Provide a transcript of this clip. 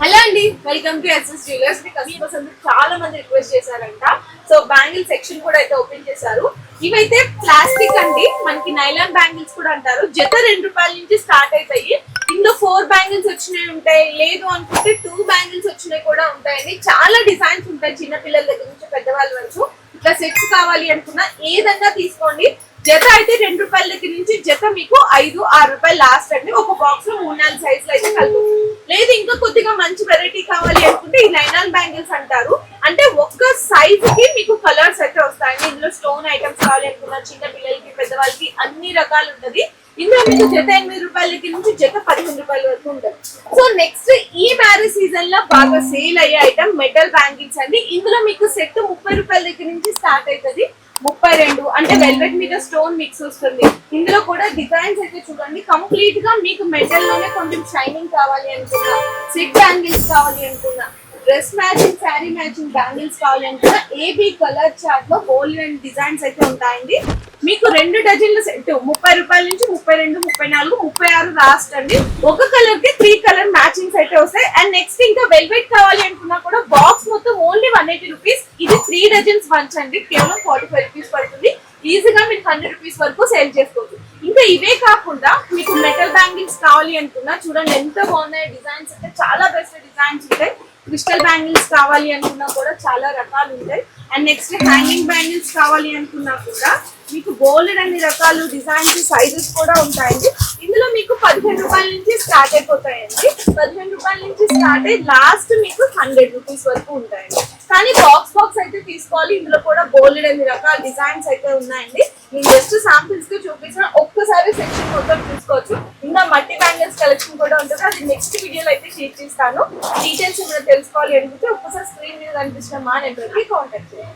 Hello అండి, welcome to SS jewellers. మీ customers అందరూ చాలా మంది రిక్వెస్ట్ చేశారంట. సో బ్యాంగిల్ సెక్షన్ కూడా అయితే ఓపెన్ చేశారు. ఇవైతే ప్లాస్టిక్ అండి, మనకి నైలాన్ బ్యాంగిల్స్ కూడా అంటారు. జత ₹2 నుంచి స్టార్ట్ అవుతాయి. ఇందులో 4 బ్యాంగిల్స్ వచ్చినాయి ఉంటాయి, లేదు అనుకుంటే 2 బ్యాంగిల్స్ వచ్చినాయి కూడా ఉంటాయండి. చాలా డిజైన్స్ ఉంటాయి, చిన్న పిల్లల దగ్గర నుంచి పెద్దవాళ్ళ వరకు. ఇట్లా సెట్స్ కావాలి అనుకున్నా ఏదన్నా తీసుకోండి. జత అయితే ₹2 దగ్గర నుంచి జత మీకు ₹5-6 లాస్ట్ అండి. ఒక బాక్స్ లో 3-4 సైజులు అయితే కలుగుతుంది. లేదు ఇంకా కొద్దిగా మంచి వెరైటీ కావాలి అనుకుంటే ఈ నైలాన్ బ్యాంగిల్స్ అంటారు. అంటే ఒక్క సైజ్ కి మీకు కలర్స్ అయితే వస్తాయండి. ఇందులో స్టోన్ ఐటమ్స్ కావాలి అనుకున్న చిన్న పిల్లలకి పెద్దవాళ్ళకి అన్ని రకాలు ఉంటది. ఇందులో మీకు జత ₹8 దగ్గర నుంచి జత ₹15 వరకు ఉంటుంది. సో నెక్స్ట్ ఈ మ్యారేజ్ సీజన్ లో బాగా సేల్ అయ్యే ఐటమ్ మెటల్ బ్యాంగిల్స్ అండి. ఇందులో మీకు సెట్ ₹30 దగ్గర నుంచి స్టార్ట్ అవుతుంది. 32 అంటే వెల్వెట్ మీద స్టోన్ మిక్స్ వస్తుంది. ఇందులో కూడా డిజైన్స్ అయితే చూడండి, కంప్లీట్ గా మీకు మెటల్ లోనే కొంచెం షైనింగ్ కావాలి అనుకున్నా, సెట్ బ్యాంగిల్స్ కావాలి అనుకున్నా, dress matching sari matching bangles కావాలి అనుకున్నా, ఏబీ కలర్ చార్ట్ లో గోల్డ్ అండ్ డిజైన్స్ అయితే ఉంటాయండి. మీకు 2 డజన్ల సెట్ ₹30 నుంచి 32, 34, 36 లాస్ట్ అండి. ఒక కలర్ కి 3 కలర్ మ్యాచింగ్స్ అయితే వస్తాయి. అండ్ నెక్స్ట్ ఇంకా వెల్వెట్ కావాలి అనుకున్నా కూడా బాక్స్ మొత్తం ఓన్లీ ₹180. ఇది 3 డజన్స్ పంచండి, కేవలం ₹45 పడుతుంది. ఈజీగా మీకు ₹100 వరకు సేల్ చేసుకోవచ్చు. ఇంకా ఇవే కాకుండా మీకు మెటల్ బ్యాంగిల్స్ కావాలి అనుకున్నా చూడండి ఎంత బాగున్నాయి డిజైన్స్. అంటే చాలా బెస్ట్ డిజైన్స్ ఉంటాయి. క్రిస్టల్ బ్యాంగిల్స్ కావాలి అనుకున్నా కూడా చాలా రకాలు ఉంటాయి. అండ్ నెక్స్ట్ హ్యాంగింగ్ బ్యాంగిల్స్ కావాలి అనుకున్నా కూడా మీకు గోల్డ్ అన్ని రకాలు డిజైన్స్ సైజెస్ కూడా ఉంటాయండి. ఇందులో మీకు ₹15 నుంచి స్టార్ట్ అయిపోతాయండి. ₹15 నుంచి స్టార్ట్ అయ్యి లాస్ట్ మీకు ₹100 వరకు ఉంటాయండి. కానీ బాక్స్ అయితే తీసుకోవాలి. ఇందులో కూడా గోల్డ్ అన్ని రకాల డిజైన్స్ అయితే ఉన్నాయండి. నేను జస్ట్ శాంపిల్స్ కి చూపించిన ఒక్కసారి సెక్షన్ మొత్తం చూసుకోవచ్చు. ఇంకా మట్టి బ్యాంగిల్స్ కలెక్షన్ కూడా ఉంటుంది, అది నెక్స్ట్ వీడియోలో అయితే షేర్ చేస్తాను. డీటెయిల్స్ ఏమైనా తెలుసుకోవాలి అనుకుంటే ఒక్కసారి స్క్రీన్ మీద కనిపించిన మా నెంబర్కి కాంటాక్ట్ చేయండి.